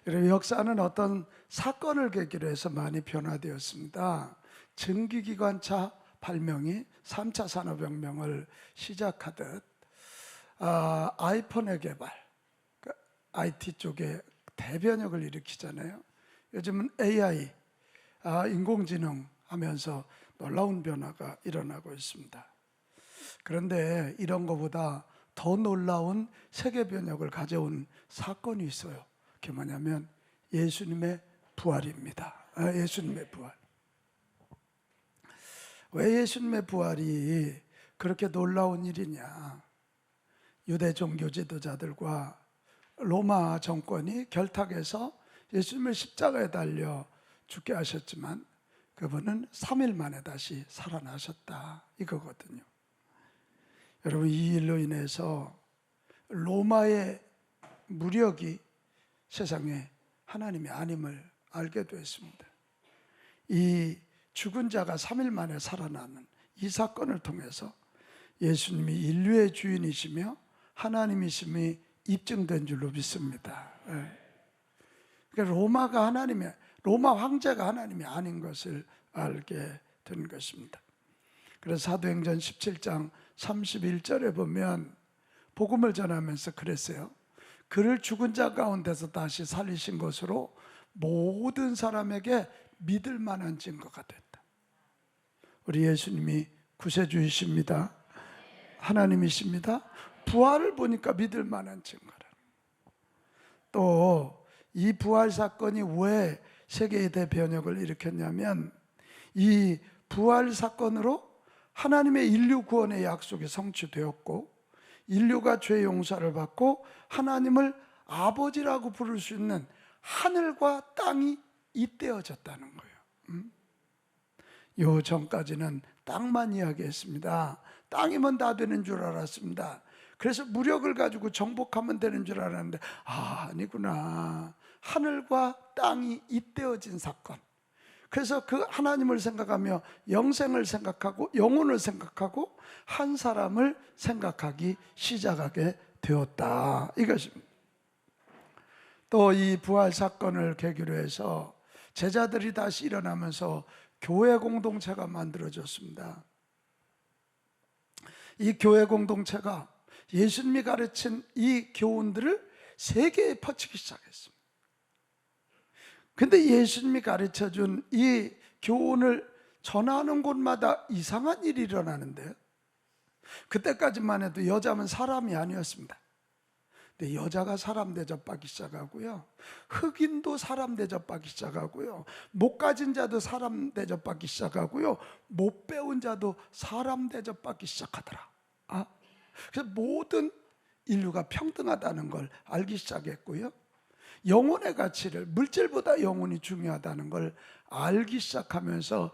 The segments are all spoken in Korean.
여러분, 역사는 어떤 사건을 계기로 해서 많이 변화되었습니다. 전기기관차 발명이 3차 산업혁명을 시작하듯 아이폰의 개발, IT 쪽에 대변혁을 일으키잖아요. 요즘은 AI, 인공지능 하면서 놀라운 변화가 일어나고 있습니다. 그런데 이런 것보다 더 놀라운 세계 변혁을 가져온 사건이 있어요. 그게 뭐냐면 예수님의 부활입니다. 예수님의 부활. 왜 예수님의 부활이 그렇게 놀라운 일이냐? 유대 종교 지도자들과 로마 정권이 결탁해서 예수님을 십자가에 달려 죽게 하셨지만 그분은 3일 만에 다시 살아나셨다, 이거거든요. 여러분, 이 일로 인해서 로마의 무력이 세상에 하나님이 아님을 알게 됐습니다. 이 죽은 자가 3일 만에 살아나는 이 사건을 통해서 예수님이 인류의 주인이시며 하나님이심이 입증된 줄로 믿습니다. 그러니까 로마 황제가 하나님이 아닌 것을 알게 된 것입니다. 그래서 사도행전 17장 31절에 보면 복음을 전하면서 그랬어요. 그를 죽은 자 가운데서 다시 살리신 것으로 모든 사람에게 믿을 만한 증거가 됐다. 우리 예수님이 구세주이십니다. 하나님이십니다. 부활을 보니까 믿을 만한 증거라. 또 이 부활 사건이 왜 세계의 대변혁을 일으켰냐면 이 부활 사건으로 하나님의 인류 구원의 약속이 성취되었고 인류가 죄 용서를 받고 하나님을 아버지라고 부를 수 있는 하늘과 땅이 잇대어졌다는 거예요. 요 전까지는 땅만 이야기했습니다. 땅이면 다 되는 줄 알았습니다. 그래서 무력을 가지고 정복하면 되는 줄 알았는데 아니구나. 하늘과 땅이 잇대어진 사건. 그래서 그 하나님을 생각하며 영생을 생각하고 영혼을 생각하고 한 사람을 생각하기 시작하게 되었다, 이것입니다. 또 이 부활 사건을 계기로 해서 제자들이 다시 일어나면서 교회 공동체가 만들어졌습니다. 이 교회 공동체가 예수님이 가르친 이 교훈들을 세계에 퍼치기 시작했습니다. 근데 예수님이 가르쳐준 이 교훈을 전하는 곳마다 이상한 일이 일어나는데요. 그때까지만 해도 여자면 사람이 아니었습니다. 근데 여자가 사람 대접받기 시작하고요, 흑인도 사람 대접받기 시작하고요, 못 가진 자도 사람 대접받기 시작하고요, 못 배운 자도 사람 대접받기 시작하더라. 그래서 모든 인류가 평등하다는 걸 알기 시작했고요, 영혼의 가치를, 물질보다 영혼이 중요하다는 걸 알기 시작하면서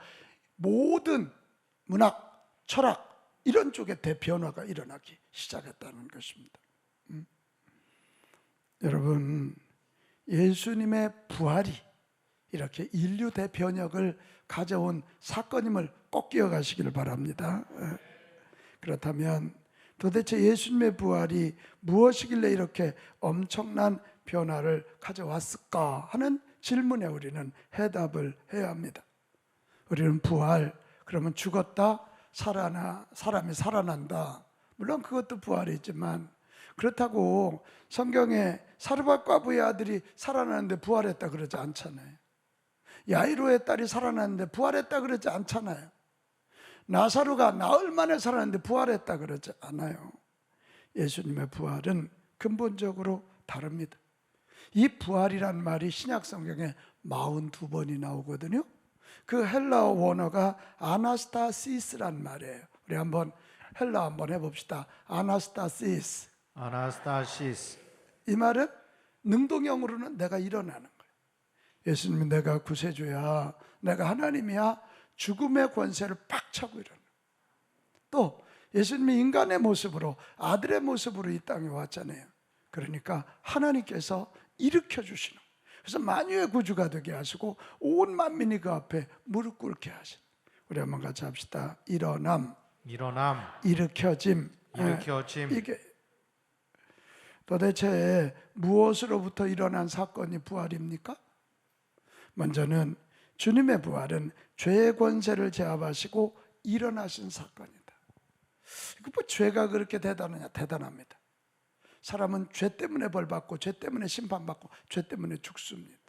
모든 문학, 철학 이런 쪽에 대변화가 일어나기 시작했다는 것입니다. 여러분, 예수님의 부활이 이렇게 인류 대변혁을 가져온 사건임을 꼭 기억하시기를 바랍니다. 그렇다면 도대체 예수님의 부활이 무엇이길래 이렇게 엄청난 변화를 가져왔을까 하는 질문에 우리는 해답을 해야 합니다. 우리는 부활, 그러면 죽었다 사람이 살아난다, 물론 그것도 부활이지만 그렇다고 성경에 사르밧 과부의 아들이 살아나는데 부활했다 그러지 않잖아요. 야이로의 딸이 살아났는데 부활했다 그러지 않잖아요. 나사로가 나흘 만에 살아났는데 부활했다 그러지 않아요. 예수님의 부활은 근본적으로 다릅니다. 이 부활이란 말이 신약 성경에 42번이 나오거든요. 그 헬라어 원어가 아나스타시스란 말이에요. 우리 한번 헬라어 한번 해봅시다. 아나스타시스. 이 말은 능동형으로는 내가 일어나는 거예요. 예수님은 내가 구세주야, 내가 하나님이야, 죽음의 권세를 팍 차고 일어나. 또 예수님이 인간의 모습으로, 아들의 모습으로 이 땅에 왔잖아요. 그러니까 하나님께서 일으켜 주시는, 그래서 만유의 구주가 되게 하시고 온 만민이 그 앞에 무릎 꿇게 하신. 우리 한번 같이 합시다. 일어남, 일어남, 일으켜짐. 일으켜짐. 이게 도대체 무엇으로부터 일어난 사건이 부활입니까? 먼저는 주님의 부활은 죄의 권세를 제압하시고 일어나신 사건이다. 이거 뭐 죄가 그렇게 대단하냐? 대단합니다. 사람은 죄 때문에 벌받고 죄 때문에 심판받고 죄 때문에 죽습니다.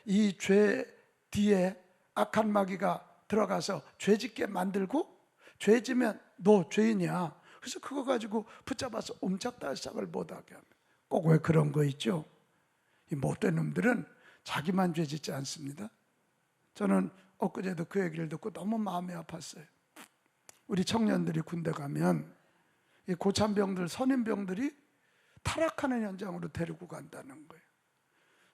이 죄 뒤에 악한 마귀가 들어가서 죄짓게 만들고, 죄지면 너 죄인이야, 그래서 그거 가지고 붙잡아서 옴짝달싹을 못하게 합니다. 꼭 왜 그런 거 있죠? 이 못된 놈들은 자기만 죄짓지 않습니다. 저는 엊그제도 그 얘기를 듣고 너무 마음이 아팠어요. 우리 청년들이 군대 가면 이 고참병들, 선임병들이 타락하는 현장으로 데리고 간다는 거예요.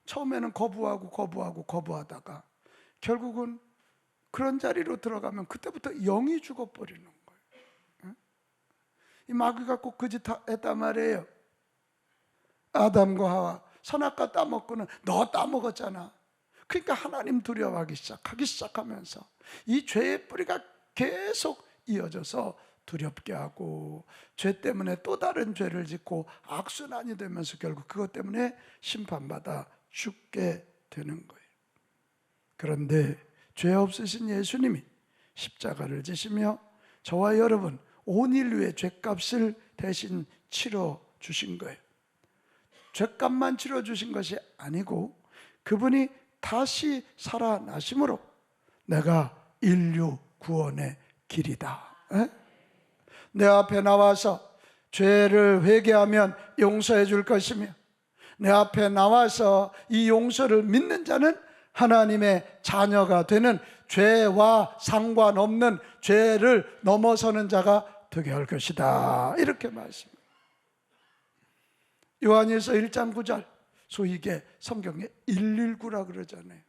처음에는 거부하다가 결국은 그런 자리로 들어가면 그때부터 영이 죽어버리는 거예요. 이 마귀가 꼭 그 짓 했단 말이에요. 아담과 하와 선악과 따먹고는 너 따먹었잖아. 그러니까 하나님 두려워하기 시작하면서 이 죄의 뿌리가 계속 이어져서 두렵게 하고, 죄 때문에 또 다른 죄를 짓고 악순환이 되면서 결국 그것 때문에 심판받아 죽게 되는 거예요. 그런데 죄 없으신 예수님이 십자가를 지시며 저와 여러분 온 인류의 죄값을 대신 치러 주신 거예요. 죄값만 치러 주신 것이 아니고 그분이 다시 살아나심으로 내가 인류 구원의 길이다. 내 앞에 나와서 죄를 회개하면 용서해 줄 것이며, 내 앞에 나와서 이 용서를 믿는 자는 하나님의 자녀가 되는, 죄와 상관없는 죄를 넘어서는 자가 되게 할 것이다, 이렇게 말씀합니다. 요한일서 1장 9절, 소위 이게 성경에 119라 그러잖아요.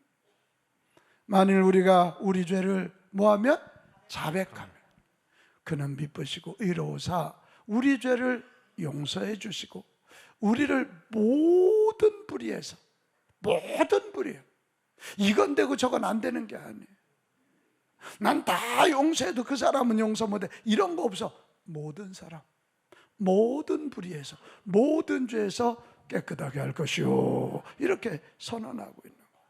만일 우리가 우리 죄를 뭐하면 자백하면 그는 미쁘시고 의로우사 우리 죄를 용서해 주시고 우리를 모든 불의에서, 모든 불의요, 이건 되고 저건 안 되는 게 아니에요. 난 다 용서해도 그 사람은 용서 못해, 이런 거 없어. 모든 사람, 모든 불의에서, 모든 죄에서 깨끗하게 할 것이요, 이렇게 선언하고 있는 거예요.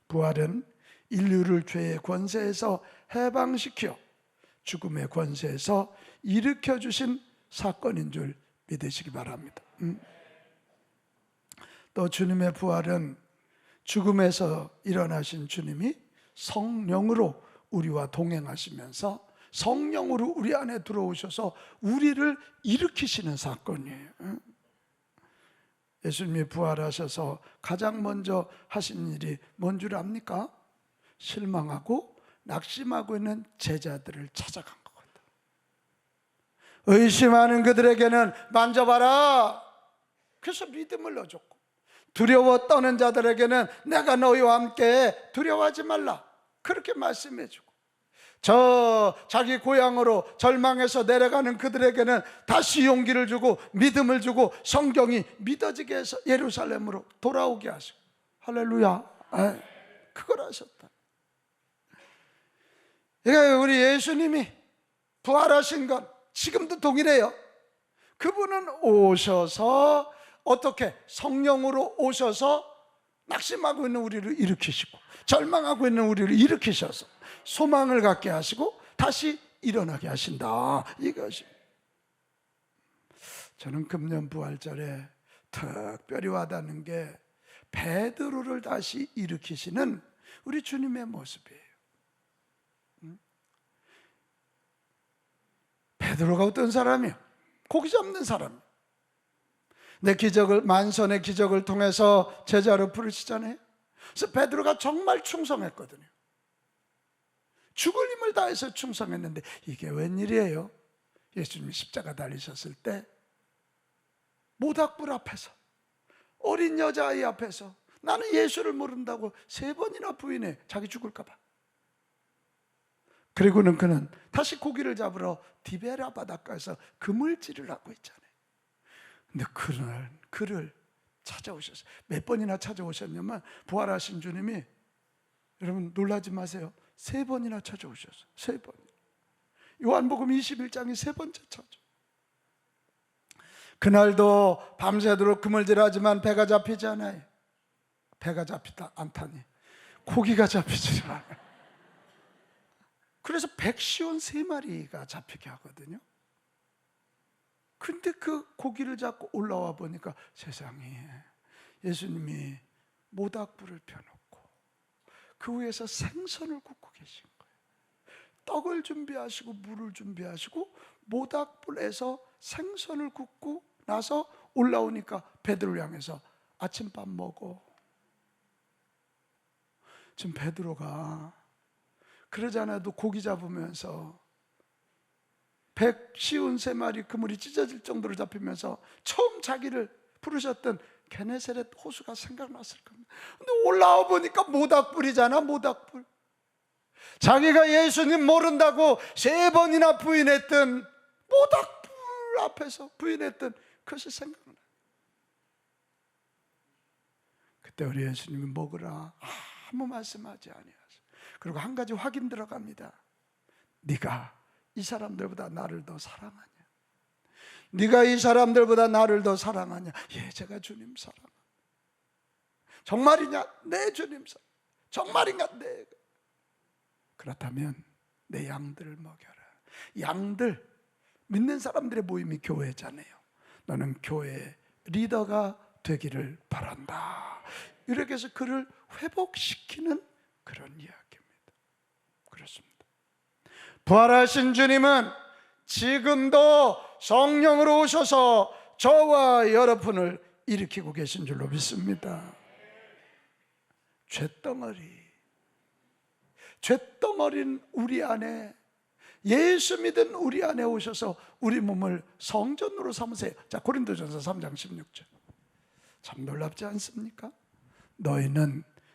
부활은 인류를 죄의 권세에서 해방시켜 죽음의 권세에서 일으켜 주신 사건인 줄 믿으시기 바랍니다. 또 주님의 부활은 죽음에서 일어나신 주님이 성령으로 우리와 동행하시면서 성령으로 우리 안에 들어오셔서 우리를 일으키시는 사건이에요. 예수님이 부활하셔서 가장 먼저 하신 일이 뭔 줄 압니까? 실망하고 낙심하고 있는 제자들을 찾아간 거거든. 의심하는 그들에게는 만져봐라, 그래서 믿음을 넣어줬고, 두려워 떠는 자들에게는 내가 너희와 함께 두려워하지 말라, 그렇게 말씀해주고, 자기 고향으로 절망해서 내려가는 그들에게는 다시 용기를 주고 믿음을 주고 성경이 믿어지게 해서 예루살렘으로 돌아오게 하시고, 할렐루야, 그걸 하셨다. 그러니까 우리 예수님이 부활하신 건 지금도 동일해요. 그분은 오셔서 어떻게? 성령으로 오셔서 낙심하고 있는 우리를 일으키시고 절망하고 있는 우리를 일으키셔서 소망을 갖게 하시고 다시 일어나게 하신다, 이것이. 저는 금년 부활절에 특별히 와닿는 게 베드로를 다시 일으키시는 우리 주님의 모습이에요. 베드로가 어떤 사람이야? 고기 잡는 사람. 내 기적을, 만선의 기적을 통해서 제자로 부르시잖아요. 그래서 베드로가 정말 충성했거든요. 죽을 힘을 다해서 충성했는데 이게 웬일이에요? 예수님이 십자가 달리셨을 때 모닥불 앞에서, 어린 여자아이 앞에서 나는 예수를 모른다고 3번이나 부인해, 자기 죽을까 봐. 그리고는 그는 다시 고기를 잡으러 디베라 바닷가에서 그물질을 하고 있잖아요. 근데 그를 찾아오셨어요. 몇 번이나 찾아오셨냐면, 부활하신 주님이, 여러분 놀라지 마세요, 3번이나 찾아오셨어요. 3번. 요한복음 21장이 3번째 찾아. 그날도 밤새도록 그물질하지만 배가 잡히지 않아요. 배가 잡히다 않다니 고기가 잡히지 않아요. 그래서 153마리가 잡히게 하거든요. 근데 그 고기를 잡고 올라와 보니까 세상에 예수님이 모닥불을 펴놓고 그 위에서 생선을 굽고 계신 거예요. 떡을 준비하시고 물을 준비하시고 모닥불에서 생선을 굽고 나서 올라오니까 베드로를 향해서 아침밥 먹어. 지금 베드로가 그러지 않아도 고기 잡으면서 153마리 그물이 찢어질 정도로 잡히면서 처음 자기를 부르셨던 게네사렛 호수가 생각났을 겁니다. 근데 올라와 보니까 모닥불이잖아. 모닥불. 자기가 예수님 모른다고 3번이나 부인했던 모닥불 앞에서 부인했던 그것이 생각나. 그때 우리 예수님이 먹으라 아무 말씀하지 아니하셔. 그리고 한 가지 확인 들어갑니다. 네가 이 사람들보다 나를 더 사랑하냐? 네가 이 사람들보다 나를 더 사랑하냐? 예, 제가 주님 사랑합니다. 정말이냐? 네, 주님 사랑. 정말인가? 네. 그렇다면 내 양들을 먹여라. 양들, 믿는 사람들의 모임이 교회잖아요. 너는 교회 리더가 되기를 바란다. 이렇게 해서 그를 회복시키는 그런 이야기입니다. 그렇습니다. 부활하신 주님은 지금도 성령으로 오셔서 저와 여러분을 일으키고 계신 줄로 믿습니다. 죄덩어린 우리 안에, 예수 믿은 우리 안에 오셔서 우리 몸을 성전으로 삼으세요. 자, 고린도전서 3장 16절. 참 놀랍지 않습니까?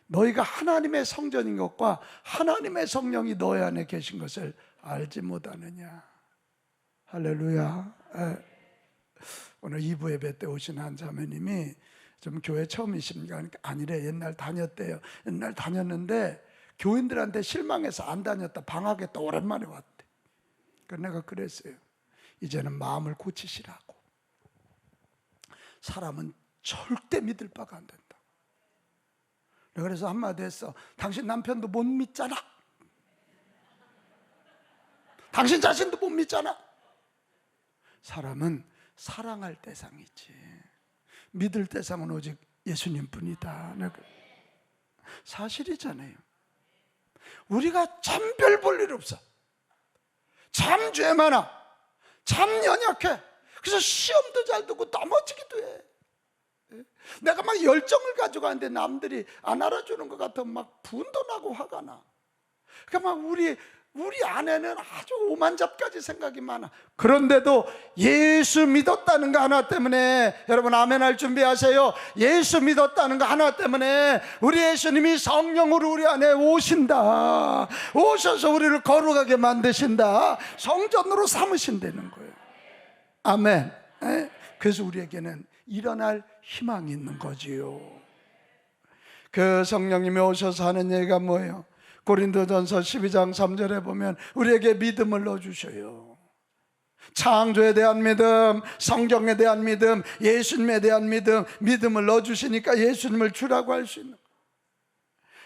너희가 하나님의 성전인 것과 하나님의 성령이 너희 안에 계신 것을 알지 못하느냐. 할렐루야. 오늘 2부 예배 때 오신 한 자매님이 좀 교회 처음이십니까? 그러니까 아니래, 옛날 다녔대요. 옛날 다녔는데 교인들한테 실망해서 안 다녔다, 방학에 또 오랜만에 왔대. 그래서 내가 그랬어요. 이제는 마음을 고치시라고. 사람은 절대 믿을 바가 안 된다. 그래서 한마디 했어. 당신 남편도 못 믿잖아. 당신 자신도 못 믿잖아. 사람은 사랑할 대상이지 믿을 대상은 오직 예수님 뿐이다. 사실이잖아요. 우리가 참 별 볼 일 없어. 참 죄 많아. 참 연약해. 그래서 시험도 잘 듣고 넘어지기도 해. 내가 막 열정을 가지고 하는데 남들이 안 알아주는 것 같으면 막 분도 나고 화가 나. 그러니까 막 우리 안에는 아주 오만잡까지 생각이 많아. 그런데도 예수 믿었다는 거 하나 때문에, 여러분 아멘 할 준비하세요. 예수 믿었다는 거 하나 때문에 우리 예수님이 성령으로 우리 안에 오신다. 오셔서 우리를 거룩하게 만드신다. 성전으로 삼으신다는 거예요. 아멘. 그래서 우리에게는 일어날 희망이 있는 거지요. 그 성령님이 오셔서 하는 얘기가 뭐예요? 고린도전서 12장 3절에 보면 우리에게 믿음을 넣어주셔요. 창조에 대한 믿음, 성경에 대한 믿음, 예수님에 대한 믿음을 넣어주시니까 예수님을 주라고 할 수 있는,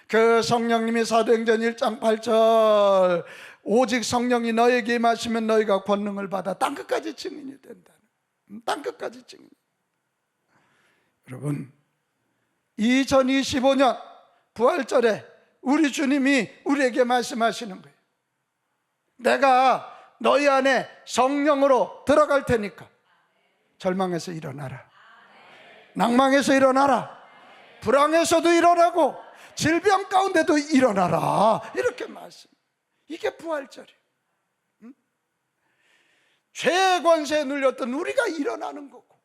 그 성령님이 사도행전 1장 8절 오직 성령이 너에게 임하시면 너희가 권능을 받아 땅끝까지 증인이 된다는, 땅끝까지 증인. 여러분 2025년 부활절에 우리 주님이 우리에게 말씀하시는 거예요. 내가 너희 안에 성령으로 들어갈 테니까 절망에서 일어나라, 낭망에서 일어나라, 불황에서도 일어나고 질병 가운데도 일어나라, 이렇게 말씀. 이게 부활절이에요. 죄의 권세에 눌렸던 우리가 일어나는 거고,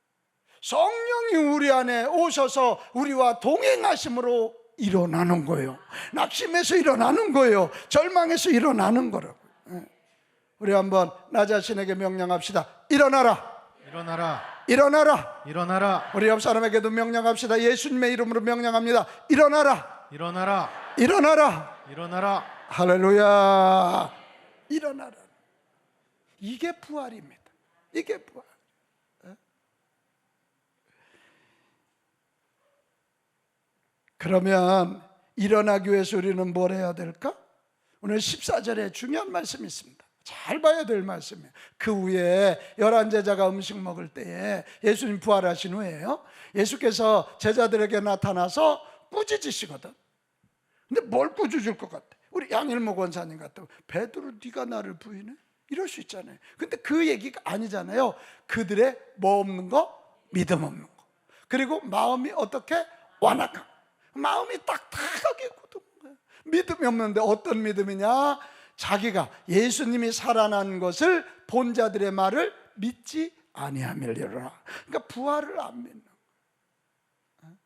성령이 우리 안에 오셔서 우리와 동행하심으로 일어나는 거예요. 낙심해서 일어나는 거예요. 절망해서 일어나는 거라고. 우리 한번 나 자신에게 명령합시다. 일어나라. 일어나라. 일어나라. 일어나라. 우리 옆 사람에게도 명령합시다. 예수님의 이름으로 명령합니다. 일어나라. 일어나라. 일어나라. 일어나라. 할렐루야. 일어나라. 이게 부활입니다. 이게 부활. 그러면 일어나기 위해서 우리는 뭘 해야 될까? 오늘 14절에 중요한 말씀이 있습니다. 잘 봐야 될 말씀이에요. 그 후에 11제자가 음식 먹을 때에 예수님 부활하신 후에요, 예수께서 제자들에게 나타나서 꾸짖으시거든. 근데 뭘 꾸짖을 것 같아? 우리 양일모 권사님 같다고, 베드로 네가 나를 부인해? 이럴 수 있잖아요. 근데 그 얘기가 아니잖아요. 그들의 뭐 없는 거? 믿음 없는 거. 그리고 마음이 어떻게? 완악한, 마음이 딱딱하게 굳은 거예요. 믿음이 없는데 어떤 믿음이냐? 자기가 예수님이 살아난 것을 본 자들의 말을 믿지 아니하밀리라. 그러니까 부활을 안 믿는 거예요.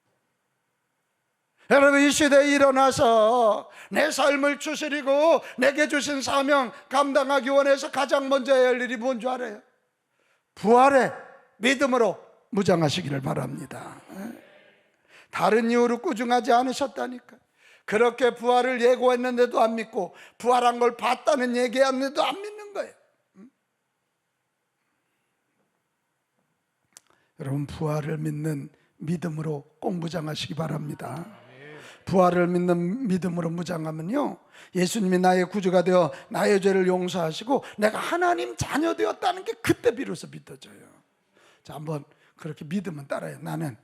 여러분, 이 시대에 일어나서 내 삶을 추스리고 내게 주신 사명 감당하기 원해서 가장 먼저 해야 할 일이 뭔 줄 알아요? 부활의 믿음으로 무장하시기를 바랍니다. 다른 이유로 꾸중하지 않으셨다니까. 그렇게 부활을 예고했는데도 안 믿고, 부활한 걸 봤다는 얘기했는데도 안 믿는 거예요. 여러분, 부활을 믿는 믿음으로 꼭 무장하시기 바랍니다. 부활을 믿는 믿음으로 무장하면요, 예수님이 나의 구주가 되어 나의 죄를 용서하시고 내가 하나님 자녀 되었다는 게 그때 비로소 믿어져요. 자, 한번 그렇게 믿으면 따라해요. 나는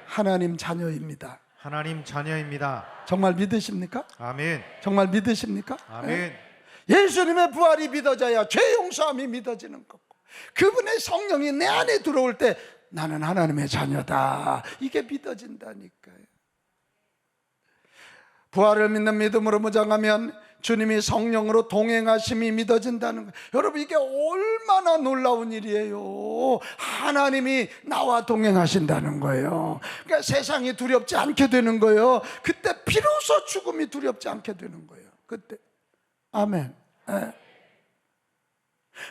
하나님 자녀입니다. 하나님 자녀입니다. 정말 믿으십니까? 아멘. 정말 믿으십니까? 아멘. 예수님의 부활이 믿어져야 죄 용서함이 믿어지는 거고, 그분의 성령이 내 안에 들어올 때 나는 하나님의 자녀다, 이게 믿어진다니까요. 부활을 믿는 믿음으로 무장하면 주님이 성령으로 동행하심이 믿어진다는 거예요. 여러분, 이게 얼마나 놀라운 일이에요. 하나님이 나와 동행하신다는 거예요. 그러니까 세상이 두렵지 않게 되는 거예요. 그때 비로소 죽음이 두렵지 않게 되는 거예요. 그때. 아멘.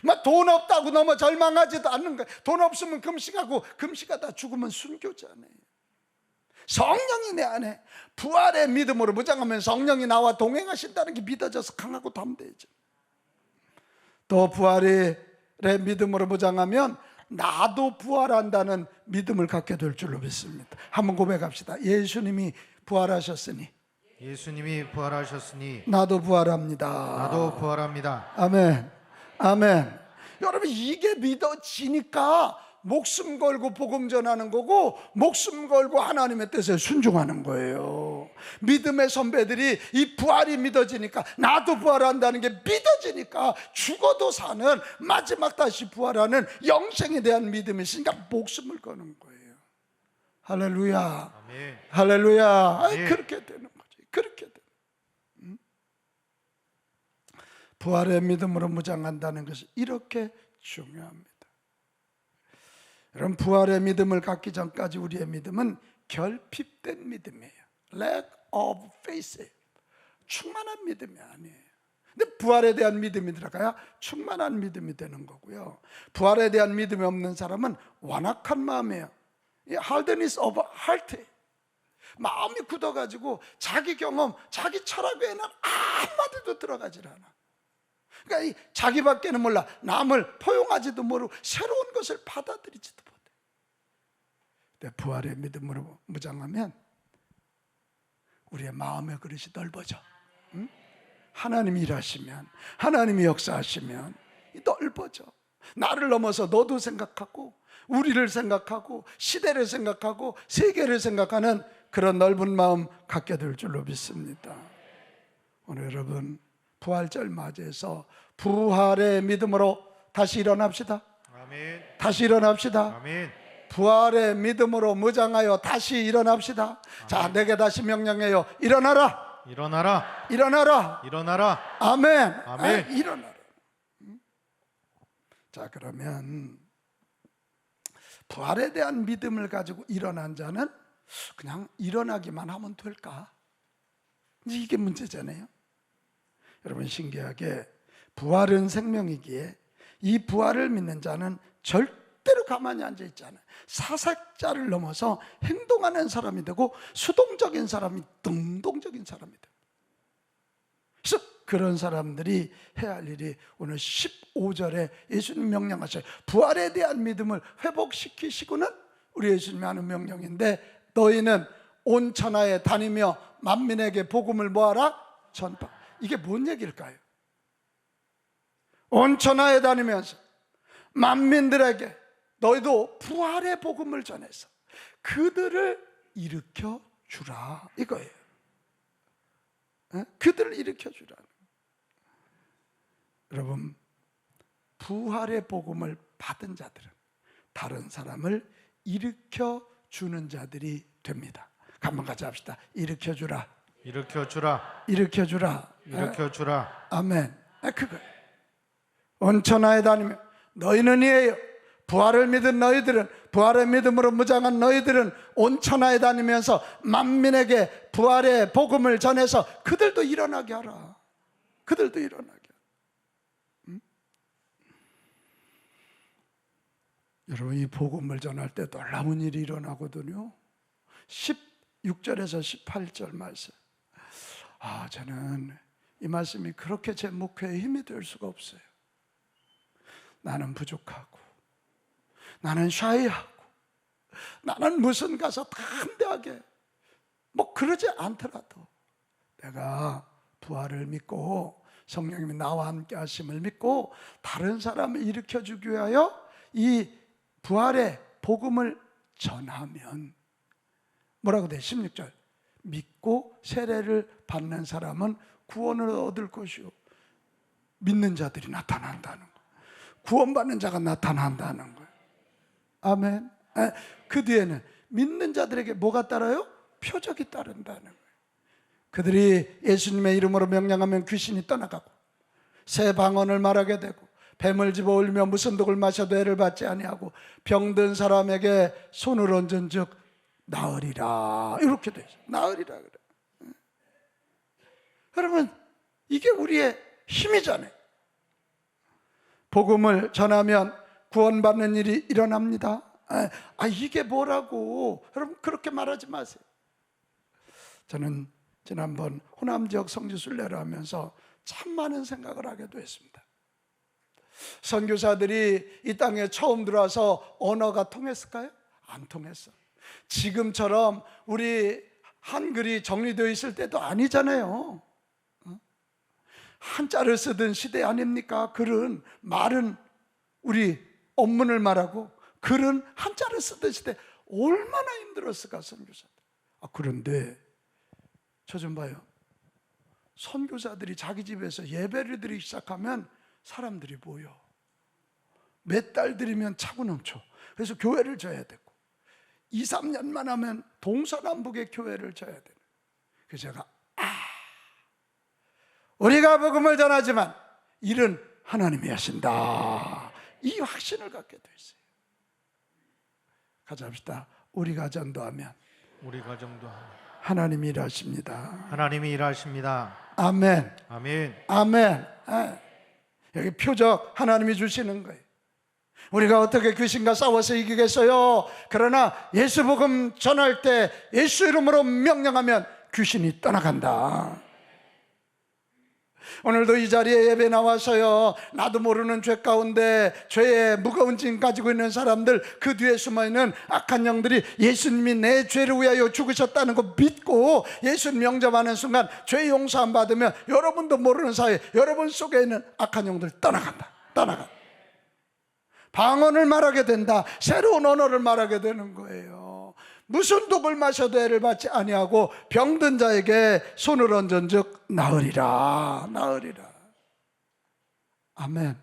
막 돈 없다고 너무 절망하지도 않는 거예요. 돈 없으면 금식하고, 금식하다 죽으면 순교잖아요. 성령이 내 안에, 부활의 믿음으로 무장하면 성령이 나와 동행하신다는 게 믿어져서 강하고 담대해져. 또 부활의 믿음으로 무장하면 나도 부활한다는 믿음을 갖게 될 줄로 믿습니다. 한번 고백합시다. 예수님이 부활하셨으니 예수님이 부활하셨으니 나도 부활합니다. 나도 부활합니다. 아멘. 아멘. 여러분, 이게 믿어지니까 목숨 걸고 복음 전하는 거고, 목숨 걸고 하나님의 뜻에 순종하는 거예요. 믿음의 선배들이 이 부활이 믿어지니까, 나도 부활한다는 게 믿어지니까 죽어도 사는, 마지막 다시 부활하는 영생에 대한 믿음이 있으니까 목숨을 거는 거예요. 할렐루야. 아멘. 할렐루야. 아멘. 그렇게 되는 거죠. 그렇게 되는. 부활의 믿음으로 무장한다는 것이 이렇게 중요합니다. 여러분, 부활의 믿음을 갖기 전까지 우리의 믿음은 결핍된 믿음이에요. Lack of faith. 충만한 믿음이 아니에요. 근데 부활에 대한 믿음이 들어가야 충만한 믿음이 되는 거고요. 부활에 대한 믿음이 없는 사람은 완악한 마음이에요. Hardness of heart. 마음이 굳어가지고 자기 경험, 자기 철학 외에는 한마디도 들어가질 않아. 그러니까 이 자기밖에는 몰라, 남을 포용하지도 모르고 새로운 것을 받아들이지도 못해. 근데 부활의 믿음으로 무장하면 우리의 마음의 그릇이 넓어져. 응? 하나님이 일하시면, 하나님이 역사하시면 넓어져. 나를 넘어서 너도 생각하고, 우리를 생각하고, 시대를 생각하고, 세계를 생각하는 그런 넓은 마음 갖게 될 줄로 믿습니다. 오늘 여러분, 부활절 맞이해서 부활의 믿음으로 다시 일어납시다. 아멘. 다시 일어납시다. 아멘. 부활의 믿음으로 무장하여 다시 일어납시다. 아멘. 자, 내게 다시 명령해요. 일어나라. 일어나라. 일어나라. 일어나라. 아멘. 아멘. 일어나라. 자, 그러면 부활에 대한 믿음을 가지고 일어난 자는 그냥 일어나기만 하면 될까? 이게 문제잖아요. 여러분, 신기하게 부활은 생명이기에 이 부활을 믿는 자는 절대로 가만히 앉아 있지 않아요. 사색자를 넘어서 행동하는 사람이 되고, 수동적인 사람이 능동적인 사람이 돼요. 그래서 그런 사람들이 해야 할 일이 오늘 15절에 예수님 명령하셔요. 부활에 대한 믿음을 회복시키시고는, 우리 예수님이 하는 명령인데, 너희는 온 천하에 다니며 만민에게 복음을 뭐하라? 전파. 이게 뭔 얘기일까요? 온 천하에 다니면서 만민들에게 너희도 부활의 복음을 전해서 그들을 일으켜 주라, 이거예요. 그들을 일으켜 주라. 여러분, 부활의 복음을 받은 자들은 다른 사람을 일으켜 주는 자들이 됩니다. 한번 같이 합시다. 일으켜 주라. 일으켜 주라. 일으켜 주라. 일으켜 주라. 아멘. 그거예요. 온 천하에 다니며 너희는 이에요. 부활을 믿은 너희들은, 부활의 믿음으로 무장한 너희들은 온 천하에 다니면서 만민에게 부활의 복음을 전해서 그들도 일어나게 하라. 그들도 일어나게 하라. 여러분, 이 복음을 전할 때 놀라운 일이 일어나거든요. 16절에서 18절 말씀. 저는 이 말씀이 그렇게 제 목회에 힘이 될 수가 없어요. 나는 부족하고, 나는 샤이하고, 나는 무슨 가서 담대하게 뭐 그러지 않더라도 내가 부활을 믿고 성령님이 나와 함께 하심을 믿고 다른 사람을 일으켜주기 위하여 이 부활의 복음을 전하면 뭐라고 돼? 16절. 믿고 세례를 받는 사람은 구원을 얻을 것이요, 믿는 자들이 나타난다는 거예요. 구원받는 자가 나타난다는 거예요. 아멘. 그 뒤에는 믿는 자들에게 뭐가 따라요? 표적이 따른다는 거예요. 그들이 예수님의 이름으로 명령하면 귀신이 떠나가고, 새 방언을 말하게 되고, 뱀을 집어올리며 무슨 독을 마셔도 해를 받지 아니하고, 병든 사람에게 손을 얹은즉 나으리라. 이렇게 돼 있어요. 나으리라 그래. 여러분, 이게 우리의 힘이잖아요. 복음을 전하면 구원받는 일이 일어납니다. 이게 뭐라고? 여러분, 그렇게 말하지 마세요. 저는 지난번 호남 지역 성지 순례를 하면서 참 많은 생각을 하게 됐습니다. 선교사들이 이 땅에 처음 들어와서 언어가 통했을까요? 안 통했어. 지금처럼 우리 한글이 정리되어 있을 때도 아니잖아요. 한자를 쓰던 시대 아닙니까? 글은, 말은 우리 언문을 말하고 글은 한자를 쓰던 시대. 얼마나 힘들었을까, 선교사들. 그런데 저 좀 봐요. 선교사들이 자기 집에서 예배를 드리기 시작하면 사람들이 모여. 몇 달 들이면 차고 넘쳐. 그래서 교회를 져야 되고, 2, 3년만 하면 동서남북의 교회를 져야 되는. 그래서 제가 우리가 복음을 전하지만 일은 하나님이 하신다, 이 확신을 갖게 됐어요. 같이 합시다. 우리가 전도하면 우리가 전도하면 하나님이 일하십니다. 하나님이 일하십니다. 아멘. 아멘. 아멘. 여기 표적 하나님이 주시는 거예요. 우리가 어떻게 귀신과 싸워서 이기겠어요? 그러나 예수 복음 전할 때 예수 이름으로 명령하면 귀신이 떠나간다. 오늘도 이 자리에 예배 나와서요, 나도 모르는 죄 가운데 죄의 무거운 짐 가지고 있는 사람들, 그 뒤에 숨어있는 악한 영들이 예수님이 내 죄를 위하여 죽으셨다는 거 믿고 예수님 영접하는 순간 죄 용서 안 받으면 여러분도 모르는 사이에 여러분 속에 있는 악한 영들 떠나간다. 방언을 말하게 된다. 새로운 언어를 말하게 되는 거예요. 무슨 독을 마셔도 해를 받지 아니하고 병든 자에게 손을 얹은즉 나으리라. 아멘.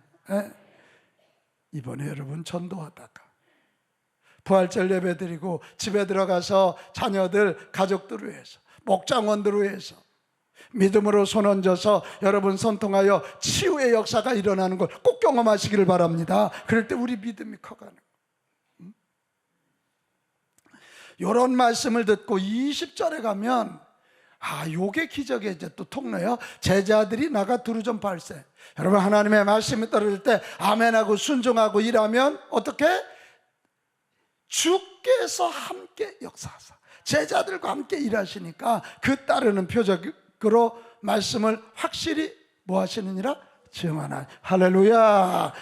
이번에 여러분 전도하다가 부활절 예배 드리고 집에 들어가서 자녀들, 가족들을 위해서, 목장원들을 위해서 믿음으로 손 얹어서 여러분 손통하여 치유의 역사가 일어나는 걸 꼭 경험하시기를 바랍니다. 그럴 때 우리 믿음이 커가는 거예요. 이런 말씀을 듣고 20절에 가면 요게 기적의 이제 또 통로요. 제자들이 나가 두루전 발세. 여러분, 하나님의 말씀이 떨어질 때 아멘하고 순종하고 일하면 어떻게? 주께서 함께 역사하사. 제자들과 함께 일하시니까 그 따르는 표적으로 말씀을 확실히 뭐 하시느니라? 증언하라. 할렐루야.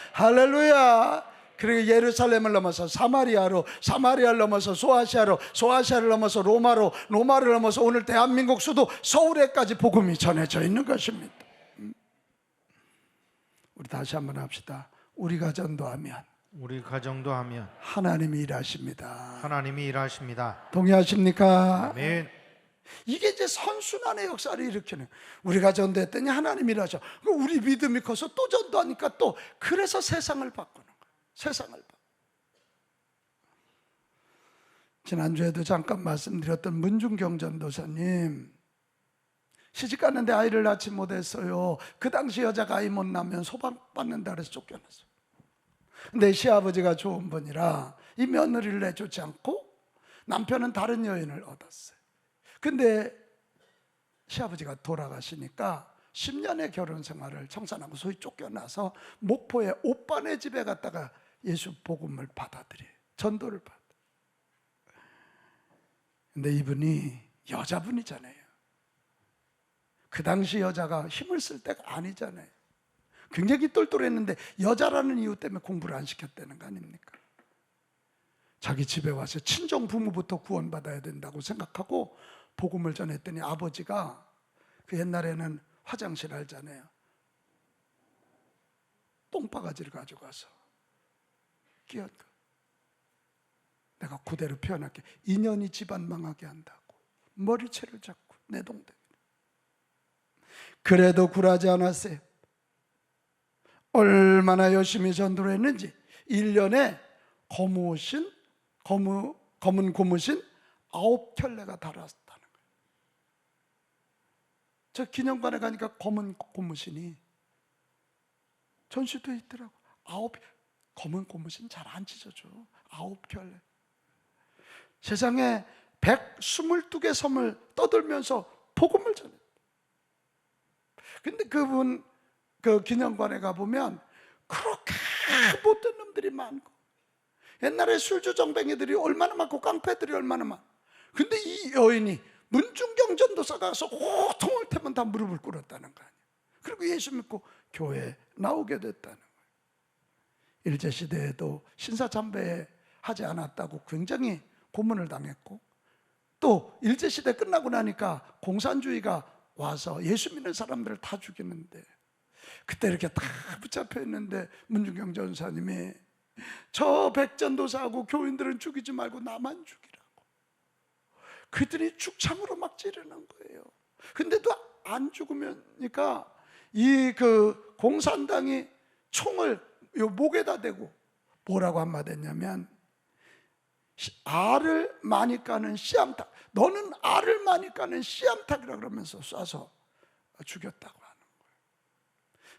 그리고 예루살렘을 넘어서 사마리아로, 사마리아를 넘어서 소아시아로, 소아시아를 넘어서 로마로, 로마를 넘어서 오늘 대한민국 수도 서울에까지 복음이 전해져 있는 것입니다. 우리 다시 한번 합시다. 우리가 전도하면 우리 가정도 하면 하나님이 일하십니다. 하나님이 일하십니다. 동의하십니까? 아멘. 이게 이제 선순환의 역사를 일으키는, 우리가 전도했더니 하나님이 일하셔. 우리 믿음이 커서 또 전도하니까 또, 그래서 세상을 바꾸는 거예요. 세상을 바꾸는. 지난주에도 잠깐 말씀드렸던 문중경 전도사님, 시집 갔는데 아이를 낳지 못했어요. 그 당시 여자가 아이 못 낳으면 소방받는다 그래서 쫓겨났어요. 근데 시아버지가 좋은 분이라 이 며느리를 내쫓지 않고 남편은 다른 여인을 얻었어요. 근데 시아버지가 돌아가시니까 10년의 결혼 생활을 청산하고 소위 쫓겨나서 목포의 오빠네 집에 갔다가 예수 복음을 받아들여요. 전도를 받아. 근데 이분이 여자분이잖아요. 그 당시 여자가 힘을 쓸 때가 아니잖아요. 굉장히 똘똘했는데 여자라는 이유 때문에 공부를 안 시켰다는 거 아닙니까? 자기 집에 와서 친정 부모부터 구원받아야 된다고 생각하고 복음을 전했더니 아버지가, 그 옛날에는 화장실 알잖아요, 똥바가지를 가져가서 끼얹고, 내가 그대로 표현할게, 인연이 집안 망하게 한다고 머리채를 잡고 내동댕이. 그래도 굴하지 않았어요. 얼마나 열심히 전도를 했는지 1년에 검은 고무신 9켤레가 달았다는 거예요. 저 기념관에 가니까 검은 고무신이 전시돼 있더라고. 검은 고무신 잘 안 찢어져. 9켤레. 세상에 122개 섬을 떠돌면서 복음을 전해. 근데 그분 그 기념관에 가보면 그렇게 못된 놈들이 많고, 옛날에 술주정뱅이들이 얼마나 많고 깡패들이 얼마나 많고, 근데 이 여인이 문중경 전도사가 가서 호통을 태면 다 무릎을 꿇었다는 거 아니에요. 그리고 예수 믿고 교회에 나오게 됐다는 거예요. 일제시대에도 신사참배 하지 않았다고 굉장히 고문을 당했고, 또 일제시대 끝나고 나니까 공산주의가 와서 예수 믿는 사람들을 다 죽이는데, 그때 이렇게 다 붙잡혀 있는데 문중경 전사님이 저 백전도사하고 교인들은 죽이지 말고 나만 죽이라고. 그들이 죽창으로 막 찌르는 거예요. 근데도 안 죽으면니까 이 그 공산당이 총을 요 목에다 대고 뭐라고 한마디 했냐면, 알을 많이 까는 씨암탉, 너는 알을 많이 까는 씨암탉이라 그러면서 쏴서 죽였다고 하는 거예요.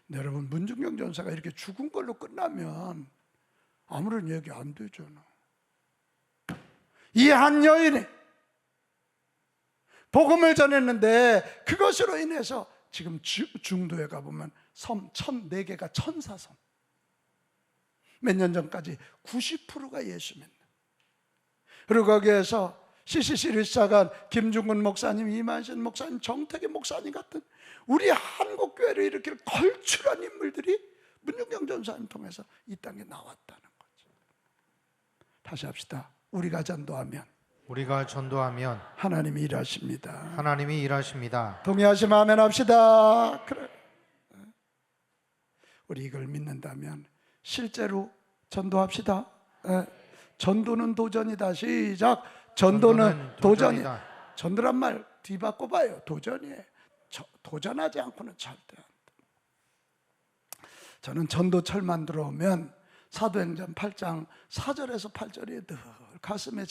근데 여러분, 문중경 전사가 이렇게 죽은 걸로 끝나면 아무런 얘기 안 되잖아. 이 한 여인이 복음을 전했는데 그것으로 인해서 지금 중도에 가보면 섬 1004개가 천사섬. 몇 년 전까지 90%가 예수 믿는. 그리고 거기에서 CCC를 시작한 김중근 목사님, 이만신 목사님, 정태기 목사님 같은 우리 한국교회를 일으킬 걸출한 인물들이 문중경 전사님 통해서 이 땅에 나왔다는 거죠. 다시 합시다. 우리가 전도하면 하나님이 일하십니다. 하나님이 일하십니다. 동의하시면 아멘 합시다. 그래. 우리 이걸 믿는다면 실제로 전도합시다. 전도는 도전이다. 시작. 전도는 도전이다. 전도란 말 뒤바꿔봐요. 도전이에요. 도전하지 않고는 절대 안 돼. 저는 전도철만 들어오면 사도행전 8장 4절에서 8절이 늘 가슴에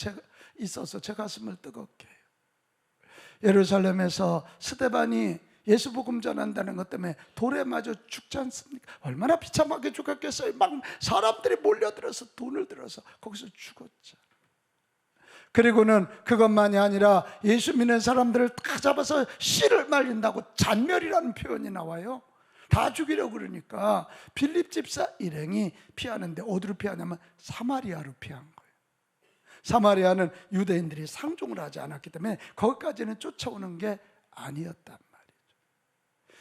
있어서 제 가슴을 뜨겁게 해요. 예루살렘에서 스데반이 예수 복음 전한다는 것 때문에 돌에 맞아 죽지 않습니까? 얼마나 비참하게 죽었겠어요. 막 사람들이 몰려들어서 돈을 들어서 거기서 죽었죠. 그리고는 그것만이 아니라 예수 믿는 사람들을 다 잡아서 씨를 말린다고 잔멸이라는 표현이 나와요. 다 죽이려고 그러니까 빌립 집사 일행이 피하는데 어디로 피하냐면 사마리아로 피한 거예요. 사마리아는 유대인들이 상종을 하지 않았기 때문에 거기까지는 쫓아오는 게 아니었단 말이죠.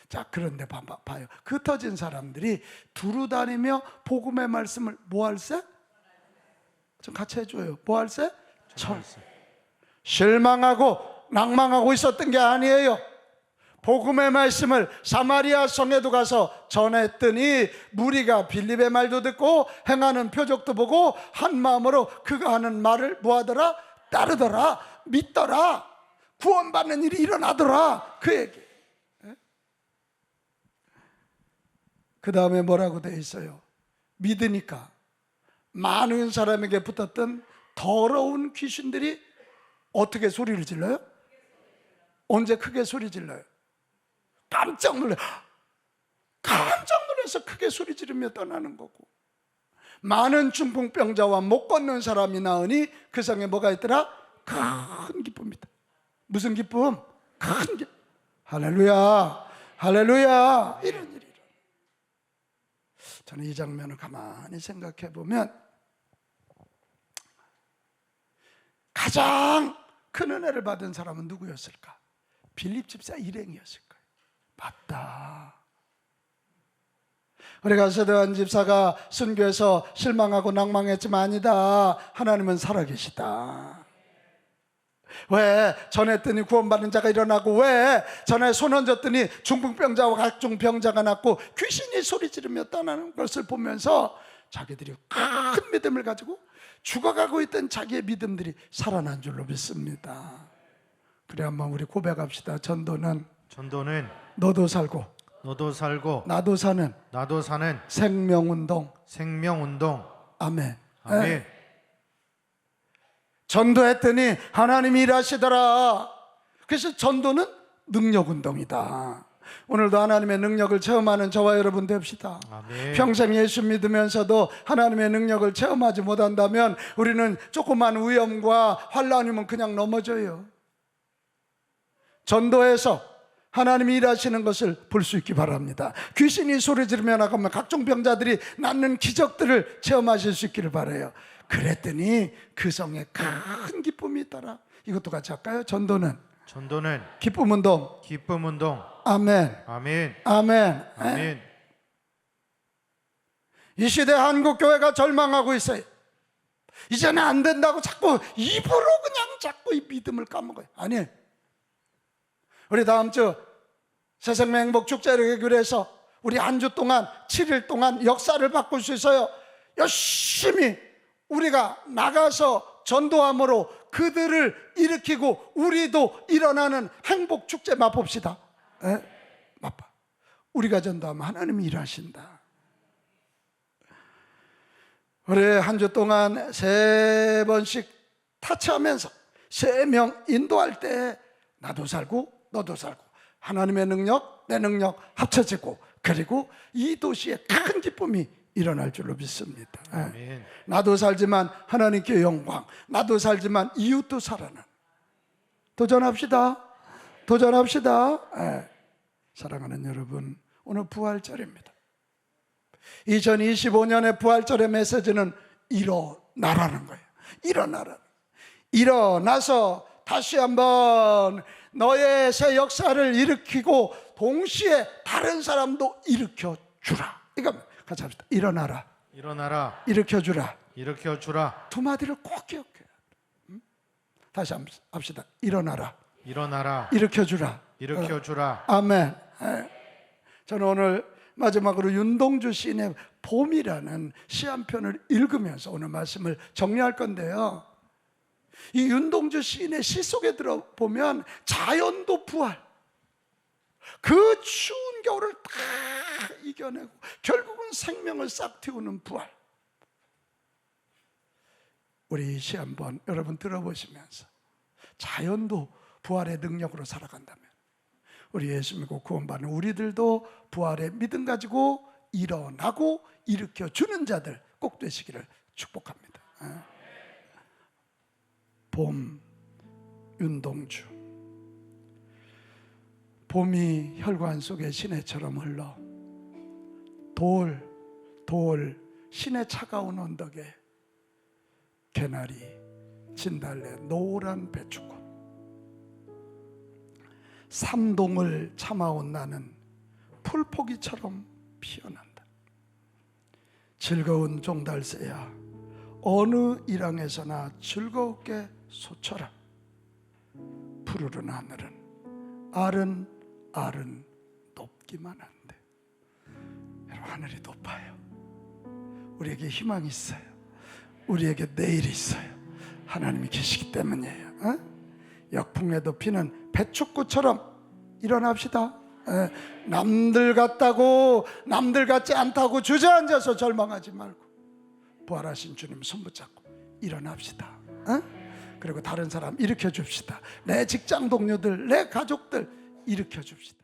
자, 그런데 봐요. 흩어진 사람들이 두루 다니며 복음의 말씀을 뭐 할세? 좀 같이 해줘요. 보할새? 전할세. 실망하고 낭망하고 있었던 게 아니에요. 복음의 말씀을 사마리아 성에도 가서 전했더니 무리가 빌립의 말도 듣고 행하는 표적도 보고 한 마음으로 그가 하는 말을 뭐하더라? 따르더라, 믿더라, 구원받는 일이 일어나더라. 그 얘기. 그 다음에 뭐라고 돼 있어요? 믿으니까 많은 사람에게 붙었던 더러운 귀신들이 어떻게 소리를 질러요? 언제 크게 소리 질러요? 깜짝 놀라서 크게 소리 지르며 떠나는 거고, 많은 중풍병자와 못 걷는 사람이 나으니 그 성에 뭐가 있더라? 큰 기쁨이다. 무슨 기쁨? 큰 기쁨. 할렐루야, 할렐루야. 이런 일이. 저는 이 장면을 가만히 생각해 보면 가장 큰 은혜를 받은 사람은 누구였을까? 빌립 집사 일행이었을 거예요. 맞다. 우리가 세대한 집사가 순교해서 실망하고 낭망했지만 아니다. 하나님은 살아계시다. 왜 전했더니 구원받는 자가 일어나고, 왜 전에 손 얹었더니 중풍병자와 각종 병자가 낫고 귀신이 소리 지르며 떠나는 것을 보면서 자기들이 큰 믿음을 가지고 죽어가고 있던 자기의 믿음들이 살아난 줄로 믿습니다. 그래, 한번 우리 고백합시다. 전도는 너도 살고 나도 사는 생명운동. 아멘. 아멘. 전도했더니 하나님이 일하시더라. 그래서 전도는 능력운동이다. 오늘도 하나님의 능력을 체험하는 저와 여러분 됩시다. 아멘. 평생 예수 믿으면서도 하나님의 능력을 체험하지 못한다면 우리는 조그만 위험과 환난이면 그냥 넘어져요. 전도해서 하나님이 일하시는 것을 볼 수 있기 바랍니다. 귀신이 소리 지르며 나가면 각종 병자들이 낫는 기적들을 체험하실 수 있기를 바라요. 그랬더니 그 성에 큰 기쁨이 있더라. 이것도 같이 할까요? 전도는 기쁨 운동. 아멘. 아멘. 아멘. 아멘. 이 시대 한국 교회가 절망하고 있어요. 이제는 안 된다고 자꾸 입으로 그냥 자꾸 이 믿음을 까먹어요. 아니에요. 우리 다음 주 새생명 행복 축제를 계획해서 우리 한 주 동안 7일 동안 역사를 바꿀 수 있어요. 열심히 우리가 나가서 전도함으로 그들을 일으키고 우리도 일어나는 행복 축제 맛봅시다. 맛봐. 우리가 전도하면 하나님이 일하신다. 우리 한 주 동안 3번씩 타치하면서 3명 인도할 때 나도 살고 너도 살고 하나님의 능력, 내 능력 합쳐지고, 그리고 이 도시에 큰 기쁨이 일어날 줄로 믿습니다. 아멘. 나도 살지만 하나님께 영광, 나도 살지만 이웃도 살아나는. 도전합시다. 사랑하는 여러분, 오늘 부활절입니다. 2025년의 부활절의 메시지는 일어나라는 거예요. 일어나서 다시 한번 너의 새 역사를 일으키고 동시에 다른 사람도 일으켜주라. 이거 같이 합시다. 일어나라. 일으켜주라. 두 마디를 꼭 기억해야 돼. 다시 합시다. 일어나라. 일으켜주라. 아멘. 저는 오늘 마지막으로 윤동주 시인의 봄이라는 시 한 편을 읽으면서 오늘 말씀을 정리할 건데요. 이 윤동주 시인의 시 속에 들어보면 자연도 부활, 그 추운 겨울을 다 이겨내고 결국은 생명을 싹 틔우는 부활. 우리 시 한번 여러분 들어보시면서 자연도 부활의 능력으로 살아간다면 우리 예수 믿고 구원받는 우리들도 부활의 믿음 가지고 일어나고 일으켜주는 자들 꼭 되시기를 축복합니다. 봄, 윤동주. 봄이 혈관 속에 시내처럼 흘러 돌 시내 차가운 언덕에 개나리, 진달래, 노란 배추꽃, 삼동을 참아온 나는 풀포기처럼 피어난다. 즐거운 종달새야, 어느 일항에서나 즐겁게 솟쳐라. 푸르른 하늘은 알은 높기만 한데, 여러분, 하늘이 높아요. 우리에게 희망이 있어요. 우리에게 내일이 있어요. 하나님이 계시기 때문이에요. 역풍에도 피는 배춧꽃처럼 일어납시다. 남들 같다고, 남들 같지 않다고 주저앉아서 절망하지 말고 부활하신 주님 손붙잡고 일어납시다. 그리고 다른 사람 일으켜 줍시다. 내 직장 동료들, 내 가족들 일으켜 줍시다.